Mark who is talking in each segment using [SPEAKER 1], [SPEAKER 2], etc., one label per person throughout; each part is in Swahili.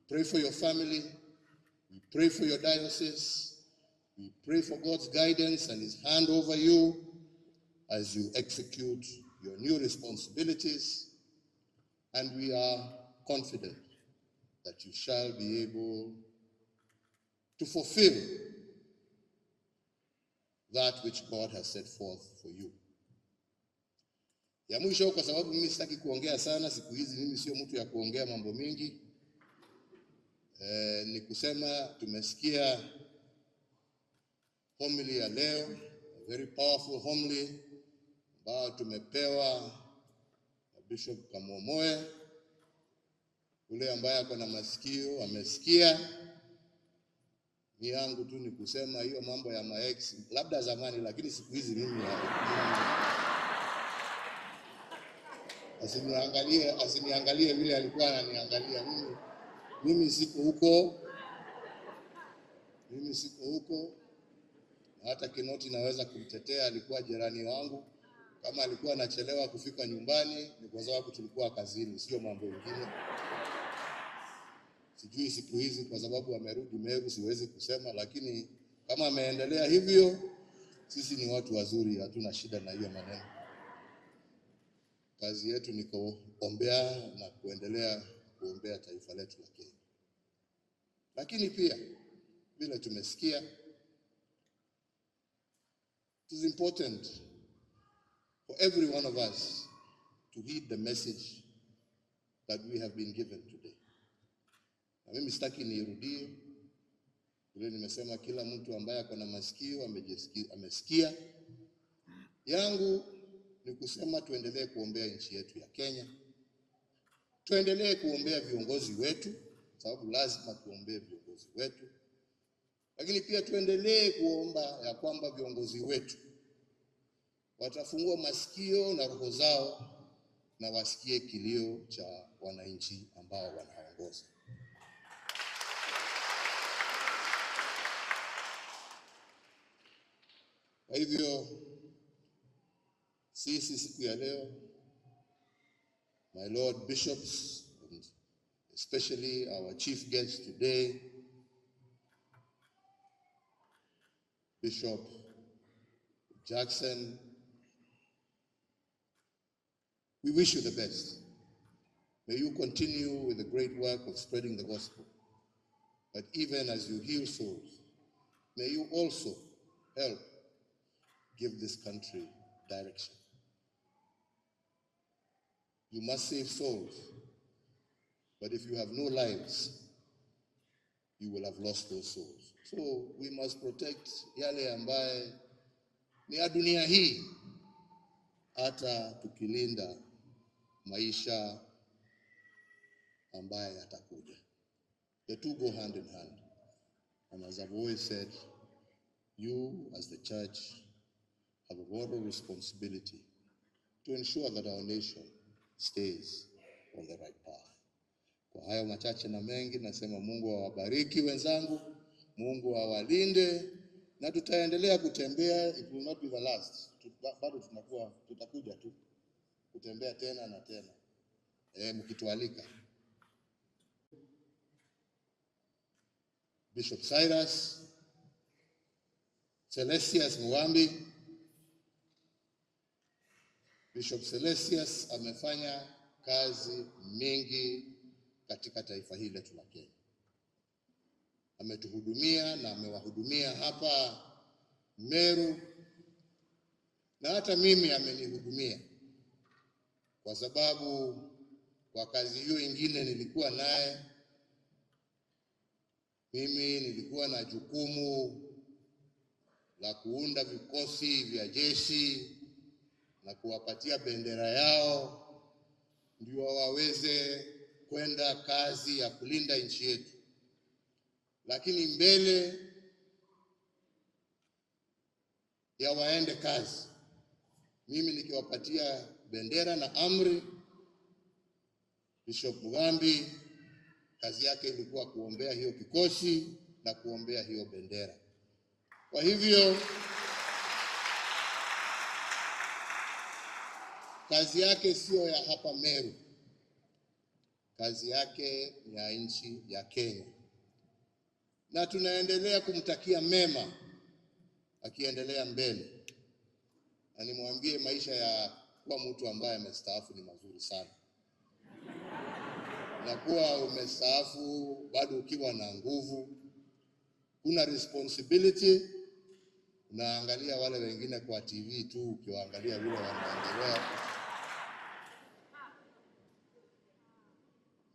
[SPEAKER 1] pray for your family. We pray for your diocese. We pray for God's guidance and His hand over you as you execute your new responsibilities. And we are confident that you shall be able to fulfill that which God has set forth for you. Ya mwisho, kwa sababu mimi sitaki kuongea sana siku hizi, mimi sio mtu ya kuongea mambo mingi. Ni kusema tumesikia homily ya leo, a very powerful homily ambayo tumepewa na Bishop Kamomoe. Ule ambaye ako na masikio amesikia. Ni yangu tu ni kusema hiyo mambo ya maex labda zamani, lakini siku hizi mimi asiniangalie vile alikuwa ananiangalia mimi. Mimi siko huko. Hata Kinoti naweza kumtetea, alikuwa jirani wangu. Kama alikuwa anachelewa kufika nyumbani ni kwa sababu tulikuwa kazini, sio mambo mengine. Sijui siku hizi kwa sababu amerudi Meru siwezi kusema, lakini kama ameendelea hivyo, sisi ni watu wazuri, hatuna shida na hiyo maneno. Kazi yetu ni kuombea na kuendelea kuombea taifa letu la Kenya. Lakini pia vile tumesikia, it is important for every one of us to heed the message that we have been given today. Na mimi sitaki nirudie vile nimesema, kila mtu ambaye ako na masikio amesikia. Yangu ni kusema tuendelee kuombea nchi yetu ya Kenya. Tuendelee kuombea viongozi wetu, sababu lazima tuombee viongozi wetu. Lakini pia tuendelee kuomba ya kwamba viongozi wetu watafungua masikio na roho zao na wasikie kilio cha wananchi ambao wanaongoza. Kwa hivyo sisi siku ya leo, my Lord Bishops, and especially our chief guest today, Bishop Jackson, we wish you the best. May you continue with the great work of spreading the gospel. But even as you heal souls, may you also help give this country direction. You must save souls, but if you have no lives, you will have lost those souls. So we must protect yale ambaye ni ya dunia hii, hata tukilinda maisha ambaye yatakuja. The two go hand in hand. And as I've always said, you as the church have a moral responsibility to ensure that our nation stays on the right path. Kwa hayo machache na mengi, nasema Mungu awabariki wenzangu, Mungu awalinde, na tutaendelea kutembea. It will not be the last. Bado tutakuja tu kutembea tena na tena, mkitualika. Bishop Cyrus Celestius Mugambi. Bishop Celestius amefanya kazi mingi katika taifa hili letu la Kenya. Ametuhudumia na amewahudumia hapa Meru, na hata mimi amenihudumia, kwa sababu kwa kazi hiyo ingine nilikuwa naye. Mimi nilikuwa na jukumu la kuunda vikosi vya jeshi na kuwapatia bendera yao ndio waweze kwenda kazi ya kulinda nchi yetu. Lakini mbele ya waende kazi, mimi nikiwapatia bendera na amri, Bishop Mugambi kazi yake ilikuwa kuombea hiyo kikosi na kuombea hiyo bendera. Kwa hivyo kazi yake sio ya hapa Meru. kazi yake ni ya nchi ya Kenya, na tunaendelea kumtakia mema akiendelea mbele. Na nimwambie maisha ya kuwa mtu ambaye amestaafu ni mazuri sana, na kuwa umestaafu bado ukiwa na nguvu, kuna responsibility. Unaangalia wale wengine kwa TV tu, ukiwaangalia vile wanaendelea,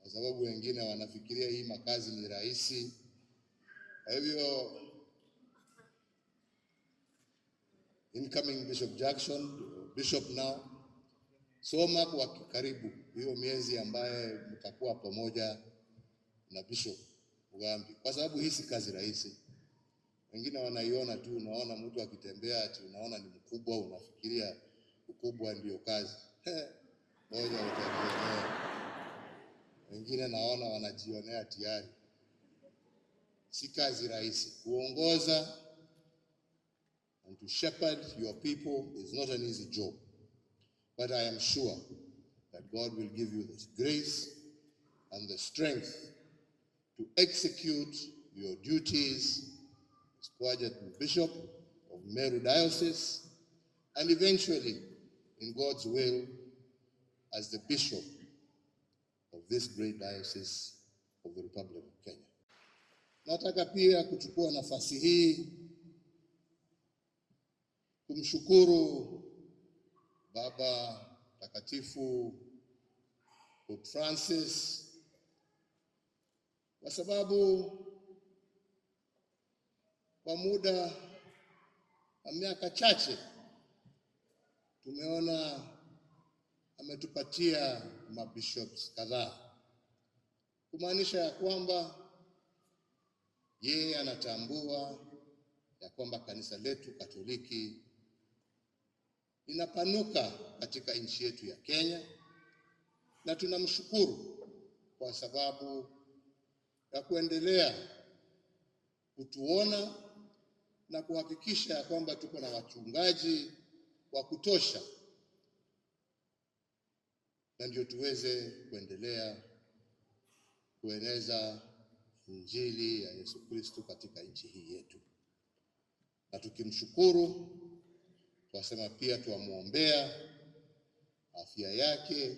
[SPEAKER 1] kwa sababu wengine wanafikiria hii makazi ni rahisi. Kwa hivyo incoming Bishop Jackson, Bishop now, soma kwa karibu hiyo miezi ambaye mtakuwa pamoja na Bishop Mugambi, kwa sababu hii si kazi rahisi. Wengine wanaiona tu, unaona mtu akitembea ati unaona ni mkubwa, unafikiria ukubwa ndio kazi. Moja utajionea. Wengine naona wanajionea tayari. Si kazi rahisi. Kuongoza and to shepherd your people is not an easy job. But I am sure that God will give you the grace and the strength to execute your duties as Coadjutor Bishop of Meru Diocese, and eventually, in God's will, as the Bishop of this great diocese of the Republic of Kenya. Nataka pia kuchukua nafasi hii kumshukuru Baba Takatifu Pope Francis, kwa sababu kwa muda wa miaka chache tumeona ametupatia mabishops kadhaa, kumaanisha ya kwamba yeye anatambua ya kwamba kanisa letu Katoliki linapanuka katika nchi yetu ya Kenya, na tunamshukuru kwa sababu ya kuendelea kutuona na kuhakikisha ya kwamba tuko na wachungaji wa kutosha, na ndio tuweze kuendelea kueneza Injili ya Yesu Kristo katika nchi hii yetu. Na tukimshukuru, twasema pia tuamuombea afya yake,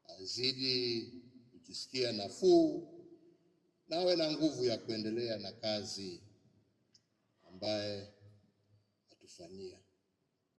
[SPEAKER 1] azidi kujisikia nafuu na awe na nguvu ya kuendelea na kazi ambaye atufanyia.